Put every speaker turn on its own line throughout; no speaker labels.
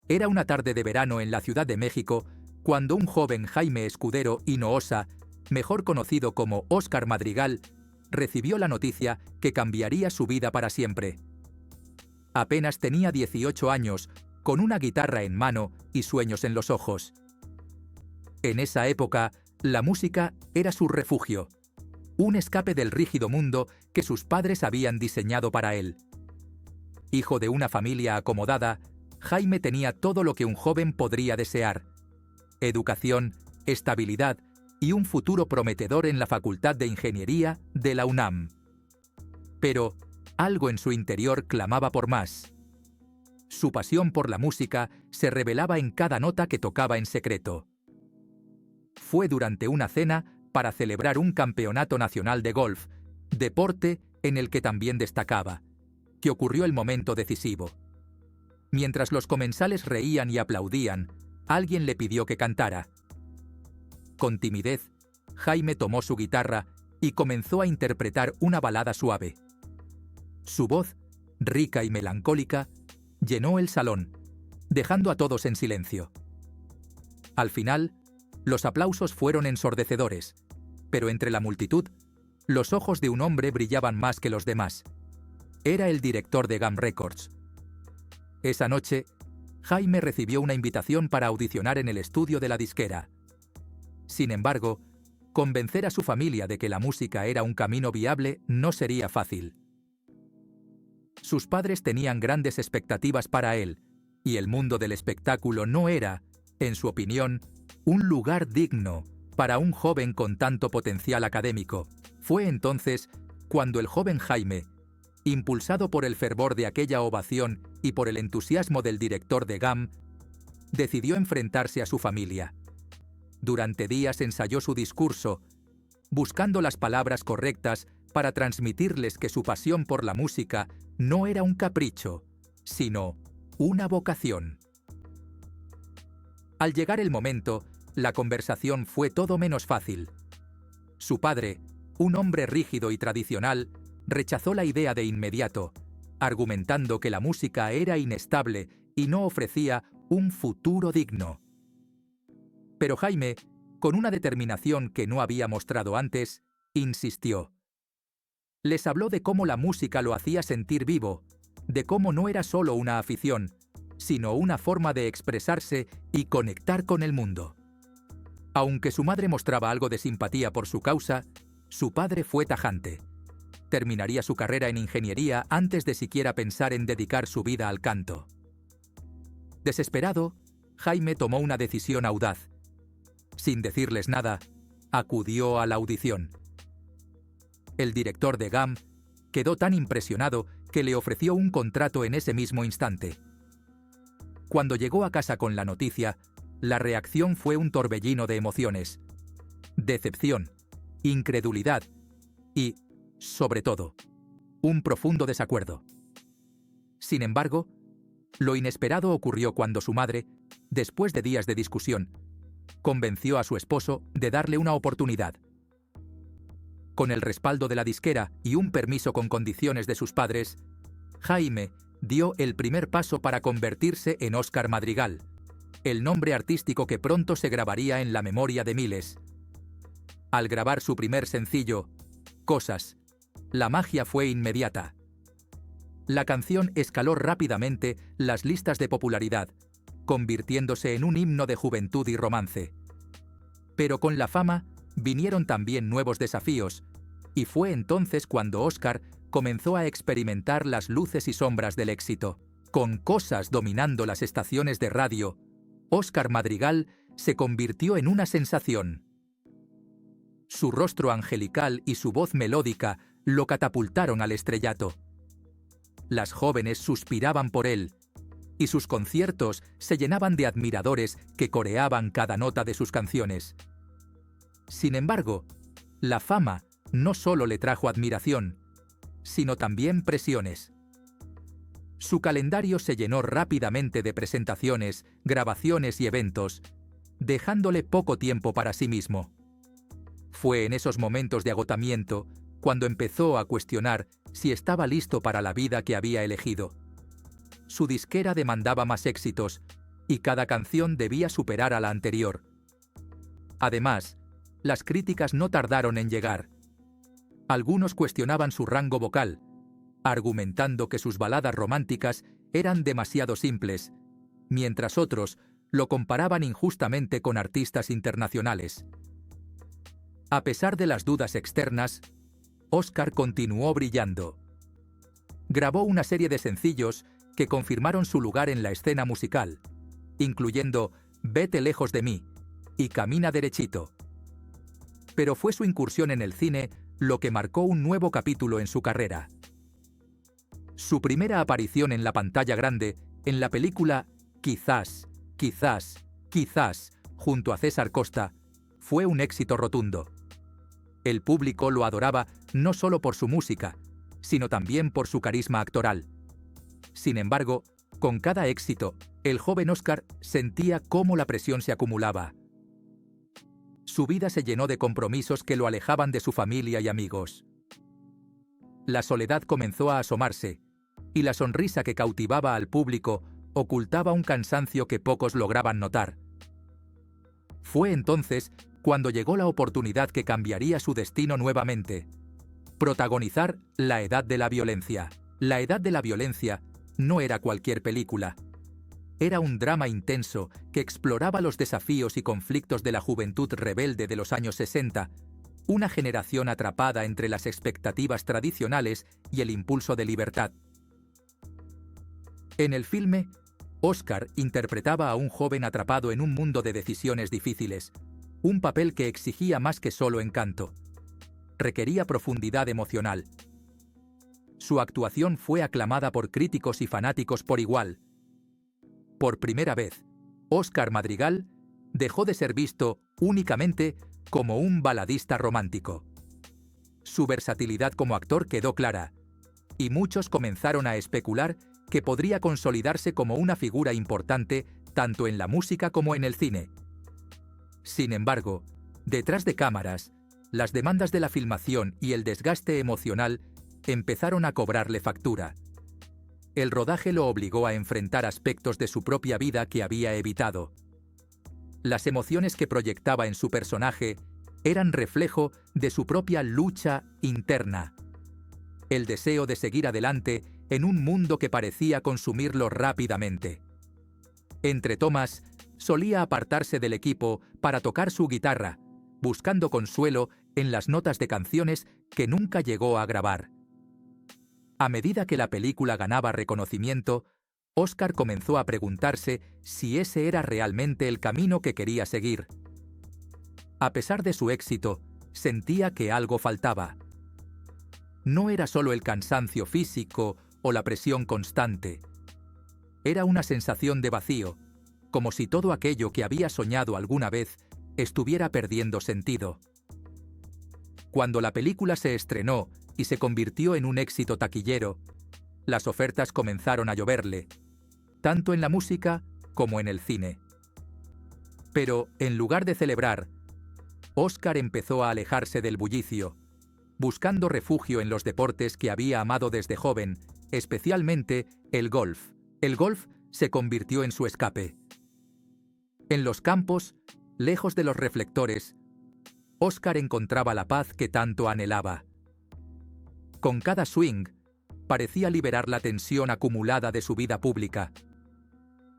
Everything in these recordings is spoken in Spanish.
Era una tarde de verano en la Ciudad de México cuando un joven Jaime Escudero Hinojosa, mejor conocido como Óscar Madrigal, recibió la noticia que cambiaría su vida para siempre. Apenas tenía 18 años, con una guitarra en mano y sueños en los ojos. En esa época, la música era su refugio, un escape del rígido mundo que sus padres habían diseñado para él. Hijo de una familia acomodada, Jaime tenía todo lo que un joven podría desear: educación, estabilidad y un futuro prometedor en la Facultad de Ingeniería de la UNAM. Pero algo en su interior clamaba por más. Su pasión por la música se revelaba en cada nota que tocaba en secreto. Fue durante una cena para celebrar un campeonato nacional de golf, deporte en el que también destacaba, que ocurrió el momento decisivo. Mientras los comensales reían y aplaudían, alguien le pidió que cantara. Con timidez, Jaime tomó su guitarra y comenzó a interpretar una balada suave. Su voz, rica y melancólica, llenó el salón, dejando a todos en silencio. Al final, los aplausos fueron ensordecedores, pero entre la multitud, los ojos de un hombre brillaban más que los demás. Era el director de Gam Records. Esa noche, Jaime recibió una invitación para audicionar en el estudio de la disquera. Sin embargo, convencer a su familia de que la música era un camino viable no sería fácil. Sus padres tenían grandes expectativas para él, y el mundo del espectáculo no era, en su opinión, un lugar digno para un joven con tanto potencial académico. Fue entonces cuando el joven Jaime, impulsado por el fervor de aquella ovación y por el entusiasmo del director de GAM, decidió enfrentarse a su familia. Durante días ensayó su discurso, buscando las palabras correctas para transmitirles que su pasión por la música no era un capricho, sino una vocación. Al llegar el momento, la conversación fue todo menos fácil. Su padre, un hombre rígido y tradicional, rechazó la idea de inmediato, argumentando que la música era inestable y no ofrecía un futuro digno. Pero Jaime, con una determinación que no había mostrado antes, insistió. Les habló de cómo la música lo hacía sentir vivo, de cómo no era solo una afición, sino una forma de expresarse y conectar con el mundo. Aunque su madre mostraba algo de simpatía por su causa, su padre fue tajante. Terminaría su carrera en ingeniería antes de siquiera pensar en dedicar su vida al canto. Desesperado, Jaime tomó una decisión audaz. Sin decirles nada, acudió a la audición. El director de GAM quedó tan impresionado que le ofreció un contrato en ese mismo instante. Cuando llegó a casa con la noticia, la reacción fue un torbellino de emociones: decepción, incredulidad y, sobre todo, un profundo desacuerdo. Sin embargo, lo inesperado ocurrió cuando su madre, después de días de discusión, convenció a su esposo de darle una oportunidad. Con el respaldo de la disquera y un permiso con condiciones de sus padres, Jaime dio el primer paso para convertirse en Óscar Madrigal, el nombre artístico que pronto se grabaría en la memoria de miles. Al grabar su primer sencillo, Cosas, la magia fue inmediata. La canción escaló rápidamente las listas de popularidad, convirtiéndose en un himno de juventud y romance. Pero con la fama vinieron también nuevos desafíos, y fue entonces cuando Óscar comenzó a experimentar las luces y sombras del éxito. Con Cosas dominando las estaciones de radio, Óscar Madrigal se convirtió en una sensación. Su rostro angelical y su voz melódica lo catapultaron al estrellato. Las jóvenes suspiraban por él, y sus conciertos se llenaban de admiradores que coreaban cada nota de sus canciones. Sin embargo, la fama no solo le trajo admiración, sino también presiones. Su calendario se llenó rápidamente de presentaciones, grabaciones y eventos, dejándole poco tiempo para sí mismo. Fue en esos momentos de agotamiento cuando empezó a cuestionar si estaba listo para la vida que había elegido. Su disquera demandaba más éxitos, y cada canción debía superar a la anterior. Además, las críticas no tardaron en llegar. Algunos cuestionaban su rango vocal, argumentando que sus baladas románticas eran demasiado simples, mientras otros lo comparaban injustamente con artistas internacionales. A pesar de las dudas externas, Oscar continuó brillando. Grabó una serie de sencillos que confirmaron su lugar en la escena musical, incluyendo Vete lejos de mí y Camina derechito. Pero fue su incursión en el cine lo que marcó un nuevo capítulo en su carrera. Su primera aparición en la pantalla grande, en la película Quizás, quizás, quizás, junto a César Costa, fue un éxito rotundo. El público lo adoraba no solo por su música, sino también por su carisma actoral. Sin embargo, con cada éxito, el joven Oscar sentía cómo la presión se acumulaba. Su vida se llenó de compromisos que lo alejaban de su familia y amigos. La soledad comenzó a asomarse, y la sonrisa que cautivaba al público ocultaba un cansancio que pocos lograban notar. Fue entonces cuando llegó la oportunidad que cambiaría su destino nuevamente: protagonizar La Edad de la Violencia. La Edad de la Violencia no era cualquier película. Era un drama intenso que exploraba los desafíos y conflictos de la juventud rebelde de los años 60, una generación atrapada entre las expectativas tradicionales y el impulso de libertad. En el filme, Oscar interpretaba a un joven atrapado en un mundo de decisiones difíciles, un papel que exigía más que solo encanto. Requería profundidad emocional. Su actuación fue aclamada por críticos y fanáticos por igual. Por primera vez, Oscar Madrigal dejó de ser visto únicamente como un baladista romántico. Su versatilidad como actor quedó clara, y muchos comenzaron a especular que podría consolidarse como una figura importante tanto en la música como en el cine. Sin embargo, detrás de cámaras, las demandas de la filmación y el desgaste emocional empezaron a cobrarle factura. El rodaje lo obligó a enfrentar aspectos de su propia vida que había evitado. Las emociones que proyectaba en su personaje eran reflejo de su propia lucha interna. El deseo de seguir adelante en un mundo que parecía consumirlo rápidamente. Entre tomas, solía apartarse del equipo para tocar su guitarra, buscando consuelo en las notas de canciones que nunca llegó a grabar. A medida que la película ganaba reconocimiento, Oscar comenzó a preguntarse si ese era realmente el camino que quería seguir. A pesar de su éxito, sentía que algo faltaba. No era solo el cansancio físico o la presión constante. Era una sensación de vacío, como si todo aquello que había soñado alguna vez estuviera perdiendo sentido. Cuando la película se estrenó y se convirtió en un éxito taquillero, las ofertas comenzaron a lloverle, tanto en la música como en el cine. Pero, en lugar de celebrar, Oscar empezó a alejarse del bullicio, buscando refugio en los deportes que había amado desde joven, especialmente el golf. El golf se convirtió en su escape. En los campos, lejos de los reflectores, Oscar encontraba la paz que tanto anhelaba. Con cada swing, parecía liberar la tensión acumulada de su vida pública.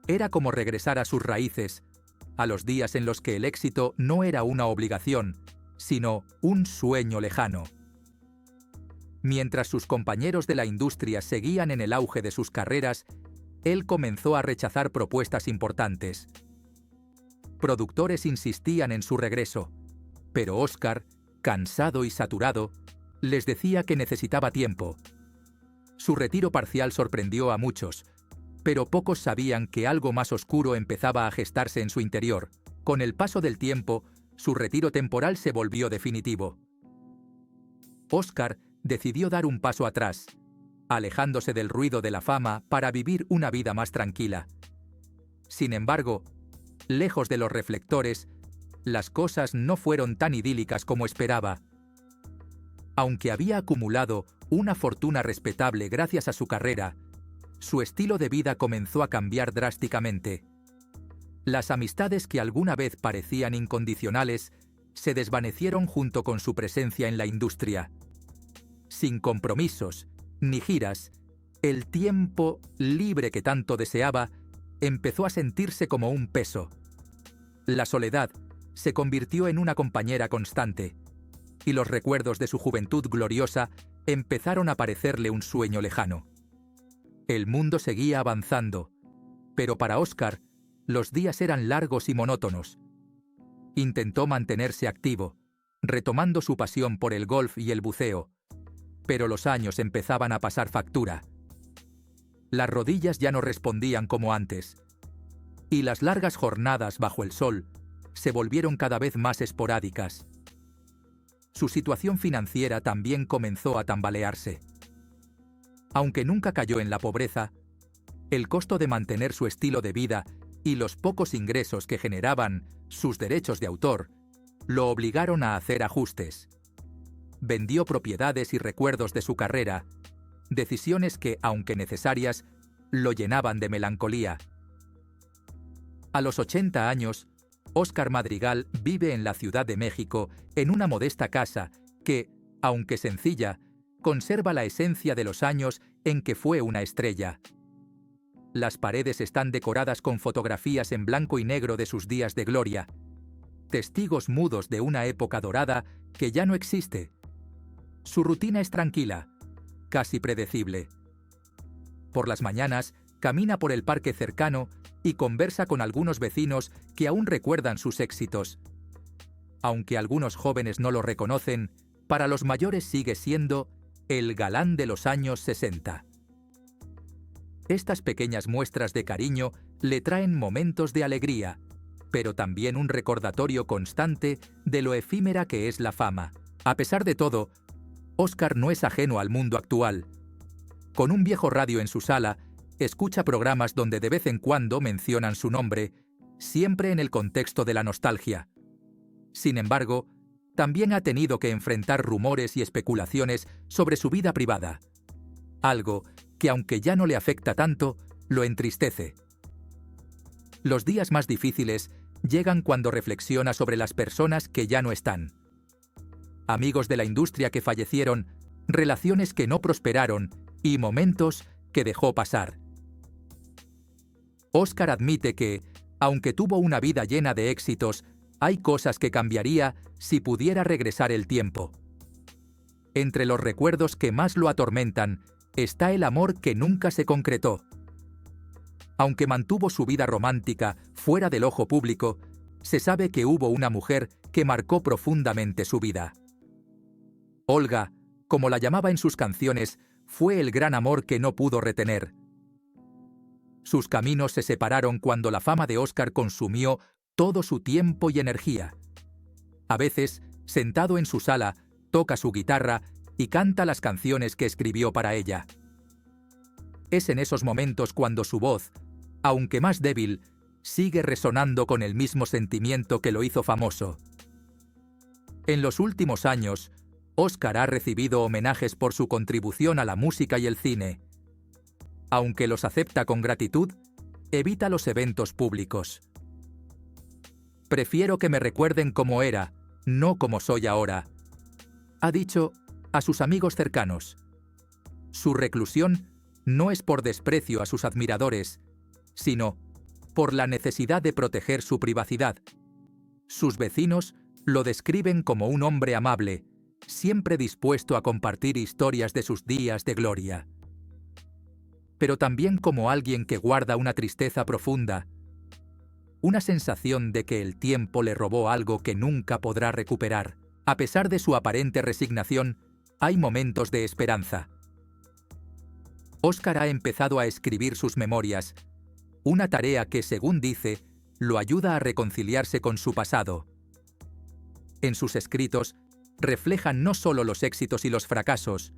Era como regresar a sus raíces, a los días en los que el éxito no era una obligación, sino un sueño lejano. Mientras sus compañeros de la industria seguían en el auge de sus carreras, él comenzó a rechazar propuestas importantes. Productores insistían en su regreso, pero Oscar, cansado y saturado, les decía que necesitaba tiempo. Su retiro parcial sorprendió a muchos, pero pocos sabían que algo más oscuro empezaba a gestarse en su interior. Con el paso del tiempo, su retiro temporal se volvió definitivo. Oscar decidió dar un paso atrás, alejándose del ruido de la fama para vivir una vida más tranquila. Sin embargo, lejos de los reflectores, las cosas no fueron tan idílicas como esperaba. Aunque había acumulado una fortuna respetable gracias a su carrera, su estilo de vida comenzó a cambiar drásticamente. Las amistades que alguna vez parecían incondicionales se desvanecieron junto con su presencia en la industria. Sin compromisos ni giras, el tiempo libre que tanto deseaba empezó a sentirse como un peso. La soledad se convirtió en una compañera constante, y los recuerdos de su juventud gloriosa empezaron a parecerle un sueño lejano. El mundo seguía avanzando, pero para Óscar los días eran largos y monótonos. Intentó mantenerse activo, retomando su pasión por el golf y el buceo, pero los años empezaban a pasar factura. Las rodillas ya no respondían como antes, y las largas jornadas bajo el sol se volvieron cada vez más esporádicas. Su situación financiera también comenzó a tambalearse. Aunque nunca cayó en la pobreza, el costo de mantener su estilo de vida y los pocos ingresos que generaban sus derechos de autor lo obligaron a hacer ajustes. Vendió propiedades y recuerdos de su carrera, decisiones que, aunque necesarias, lo llenaban de melancolía. A los 80 años, Óscar Madrigal vive en la Ciudad de México en una modesta casa que, aunque sencilla, conserva la esencia de los años en que fue una estrella. Las paredes están decoradas con fotografías en blanco y negro de sus días de gloria, testigos mudos de una época dorada que ya no existe. Su rutina es tranquila, casi predecible. Por las mañanas, camina por el parque cercano y conversa con algunos vecinos que aún recuerdan sus éxitos. Aunque algunos jóvenes no lo reconocen, para los mayores sigue siendo el galán de los años 60. Estas pequeñas muestras de cariño le traen momentos de alegría, pero también un recordatorio constante de lo efímera que es la fama. A pesar de todo, Óscar no es ajeno al mundo actual. Con un viejo radio en su sala, escucha programas donde de vez en cuando mencionan su nombre, siempre en el contexto de la nostalgia. Sin embargo, también ha tenido que enfrentar rumores y especulaciones sobre su vida privada. Algo que, aunque ya no le afecta tanto, lo entristece. Los días más difíciles llegan cuando reflexiona sobre las personas que ya no están. Amigos de la industria que fallecieron, relaciones que no prosperaron y momentos que dejó pasar. Óscar admite que, aunque tuvo una vida llena de éxitos, hay cosas que cambiaría si pudiera regresar el tiempo. Entre los recuerdos que más lo atormentan está el amor que nunca se concretó. Aunque mantuvo su vida romántica fuera del ojo público, se sabe que hubo una mujer que marcó profundamente su vida. Olga, como la llamaba en sus canciones, fue el gran amor que no pudo retener. Sus caminos se separaron cuando la fama de Óscar consumió todo su tiempo y energía. A veces, sentado en su sala, toca su guitarra y canta las canciones que escribió para ella. Es en esos momentos cuando su voz, aunque más débil, sigue resonando con el mismo sentimiento que lo hizo famoso. En los últimos años, Óscar ha recibido homenajes por su contribución a la música y el cine. Aunque los acepta con gratitud, evita los eventos públicos. «Prefiero que me recuerden como era, no como soy ahora», ha dicho a sus amigos cercanos. Su reclusión no es por desprecio a sus admiradores, sino por la necesidad de proteger su privacidad. Sus vecinos lo describen como un hombre amable, siempre dispuesto a compartir historias de sus días de gloria. Pero también como alguien que guarda una tristeza profunda, una sensación de que el tiempo le robó algo que nunca podrá recuperar. A pesar de su aparente resignación, hay momentos de esperanza. Óscar ha empezado a escribir sus memorias, una tarea que, según dice, lo ayuda a reconciliarse con su pasado. En sus escritos, reflejan no solo los éxitos y los fracasos,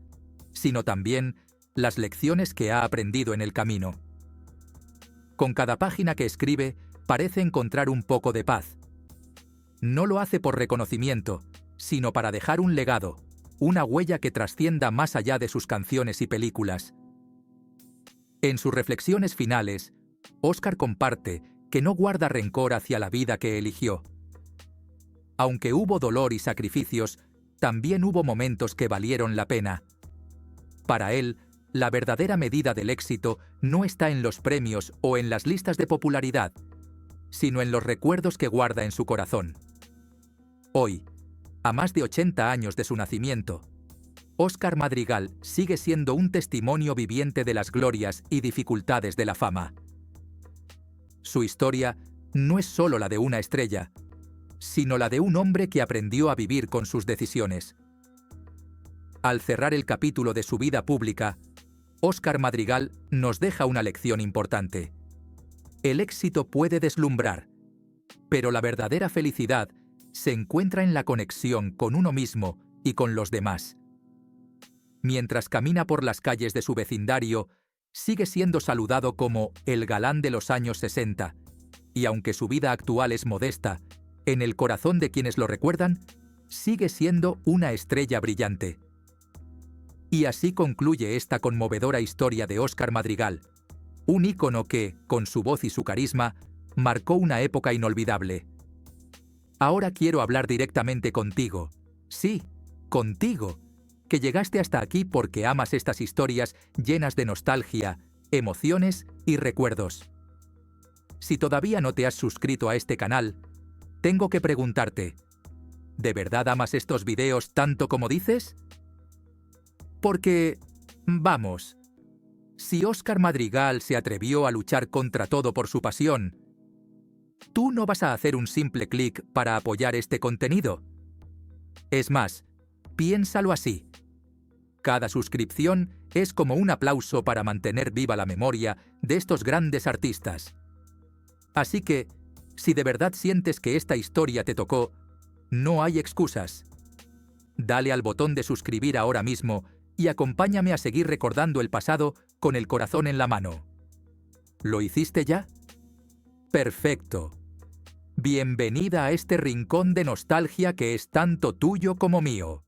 sino también las lecciones que ha aprendido en el camino. Con cada página que escribe, parece encontrar un poco de paz. No lo hace por reconocimiento, sino para dejar un legado, una huella que trascienda más allá de sus canciones y películas. En sus reflexiones finales, Óscar comparte que no guarda rencor hacia la vida que eligió. Aunque hubo dolor y sacrificios, también hubo momentos que valieron la pena. Para él, la verdadera medida del éxito no está en los premios o en las listas de popularidad, sino en los recuerdos que guarda en su corazón. Hoy, a más de 80 años de su nacimiento, Óscar Madrigal sigue siendo un testimonio viviente de las glorias y dificultades de la fama. Su historia no es solo la de una estrella, sino la de un hombre que aprendió a vivir con sus decisiones. Al cerrar el capítulo de su vida pública, Óscar Madrigal nos deja una lección importante. El éxito puede deslumbrar, pero la verdadera felicidad se encuentra en la conexión con uno mismo y con los demás. Mientras camina por las calles de su vecindario, sigue siendo saludado como el galán de los años 60, y aunque su vida actual es modesta, en el corazón de quienes lo recuerdan, sigue siendo una estrella brillante. Y así concluye esta conmovedora historia de Óscar Madrigal, un ícono que, con su voz y su carisma, marcó una época inolvidable. Ahora quiero hablar directamente contigo. Sí, contigo, que llegaste hasta aquí porque amas estas historias llenas de nostalgia, emociones y recuerdos. Si todavía no te has suscrito a este canal, tengo que preguntarte, ¿de verdad amas estos videos tanto como dices? Porque, vamos, si Óscar Madrigal se atrevió a luchar contra todo por su pasión, ¿tú no vas a hacer un simple clic para apoyar este contenido? Es más, piénsalo así. Cada suscripción es como un aplauso para mantener viva la memoria de estos grandes artistas. Así que, si de verdad sientes que esta historia te tocó, no hay excusas. Dale al botón de suscribir ahora mismo y acompáñame a seguir recordando el pasado con el corazón en la mano. ¿Lo hiciste ya? Perfecto. Bienvenida a este rincón de nostalgia que es tanto tuyo como mío.